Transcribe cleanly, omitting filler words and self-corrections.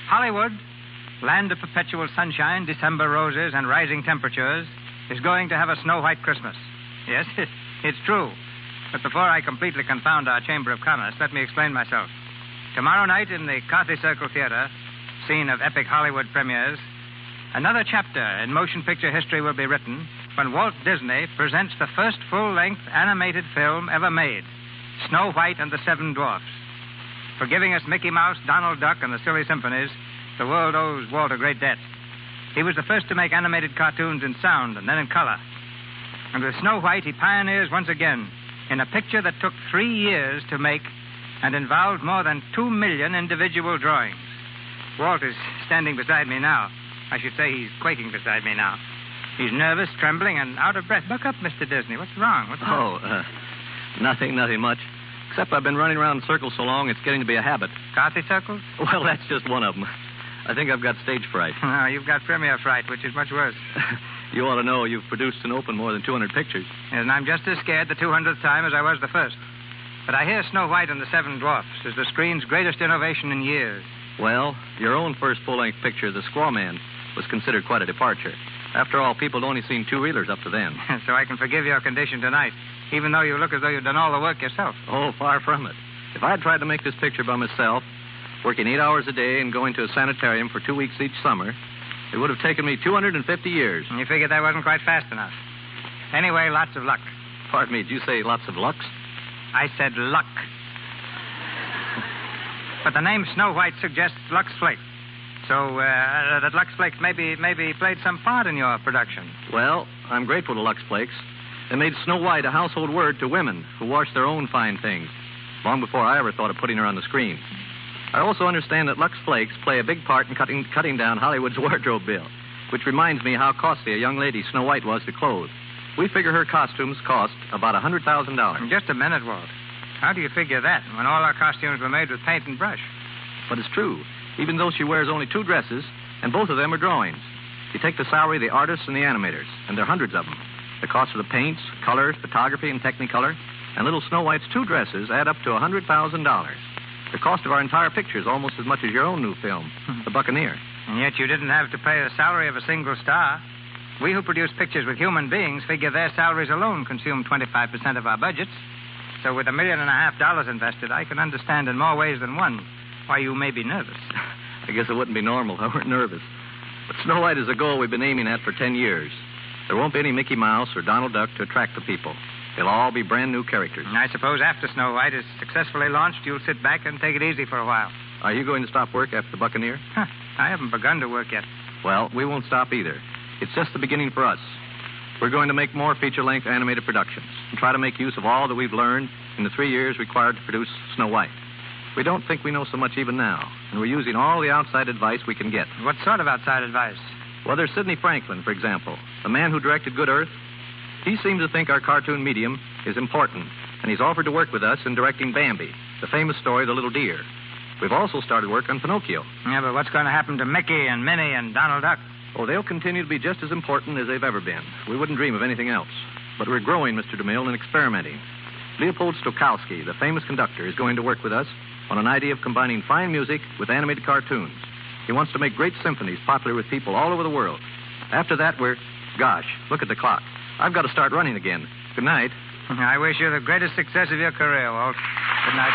Hollywood, land of perpetual sunshine, December roses, and rising temperatures, is going to have a Snow White Christmas. Yes, it's true. But before I completely confound our Chamber of Commerce, let me explain myself. Tomorrow night in the Carthy Circle Theater, scene of epic Hollywood premieres, another chapter in motion picture history will be written when Walt Disney presents the first full-length animated film ever made, Snow White and the Seven Dwarfs. For giving us Mickey Mouse, Donald Duck, and the Silly Symphonies, the world owes Walt a great debt. He was the first to make animated cartoons in sound and then in color. And with Snow White, he pioneers once again in a picture that took 3 years to make and involved more than 2 million individual drawings. Walt is standing beside me now. I should say he's quaking beside me now. He's nervous, trembling, and out of breath. Buck up, Mr. Disney. What's wrong? Nothing much. Except I've been running around in circles so long, it's getting to be a habit. Carthy circles? Well, that's just one of them. I think I've got stage fright. No, you've got premiere fright, which is much worse. You ought to know you've produced and opened more than 200 pictures. Yes, and I'm just as scared the 200th time as I was the first. But I hear Snow White and the Seven Dwarfs is the screen's greatest innovation in years. Well, your own first full-length picture, The Squaw Man, was considered quite a departure. After all, people had only seen 2-reelers up to then. So I can forgive your condition tonight, even though you look as though you've done all the work yourself. Oh, far from it. If I had tried to make this picture by myself, working 8 hours a day and going to a sanitarium for 2 weeks each summer, it would have taken me 250 years. And you figured that wasn't quite fast enough. Anyway, lots of luck. Pardon me, did you say lots of lucks? I said luck. But the name Snow White suggests Lux Flake. So that Lux Flakes maybe played some part in your production. Well, I'm grateful to Lux Flakes. They made Snow White a household word to women who wash their own fine things, long before I ever thought of putting her on the screen. I also understand that Lux Flakes play a big part in cutting down Hollywood's wardrobe bill, which reminds me how costly a young lady Snow White was to clothe. We figure her costumes cost about $100,000. Just a minute, Walt. How do you figure that when all our costumes were made with paint and brush? But it's true, even though she wears only 2 dresses, and both of them are drawings. You take the salary of the artists and the animators, and there are hundreds of them. The cost of the paints, colors, photography, and Technicolor, and little Snow White's 2 dresses add up to $100,000. The cost of our entire picture is almost as much as your own new film, The Buccaneer. And yet you didn't have to pay the salary of a single star. We who produce pictures with human beings figure their salaries alone consume 25% of our budgets. So with $1.5 million invested, I can understand in more ways than one why you may be nervous. I guess it wouldn't be normal if I weren't nervous. But Snow White is a goal we've been aiming at for 10 years. There won't be any Mickey Mouse or Donald Duck to attract the people. They'll all be brand new characters. And I suppose after Snow White is successfully launched, you'll sit back and take it easy for a while. Are you going to stop work after The Buccaneer? I haven't begun to work yet. Well, we won't stop either. It's just the beginning for us. We're going to make more feature-length animated productions and try to make use of all that we've learned in the 3 years required to produce Snow White. We don't think we know so much even now, and we're using all the outside advice we can get. What sort of outside advice? Well, there's Sidney Franklin, for example, the man who directed Good Earth. He seems to think our cartoon medium is important, and he's offered to work with us in directing Bambi, the famous story of the little deer. We've also started work on Pinocchio. Yeah, but what's going to happen to Mickey and Minnie and Donald Duck? Oh, they'll continue to be just as important as they've ever been. We wouldn't dream of anything else. But we're growing, Mr. DeMille, and experimenting. Leopold Stokowski, the famous conductor, is going to work with us on an idea of combining fine music with animated cartoons. He wants to make great symphonies popular with people all over the world. After that, Gosh, look at the clock. I've got to start running again. Good night. I wish you the greatest success of your career, Walt. Good night.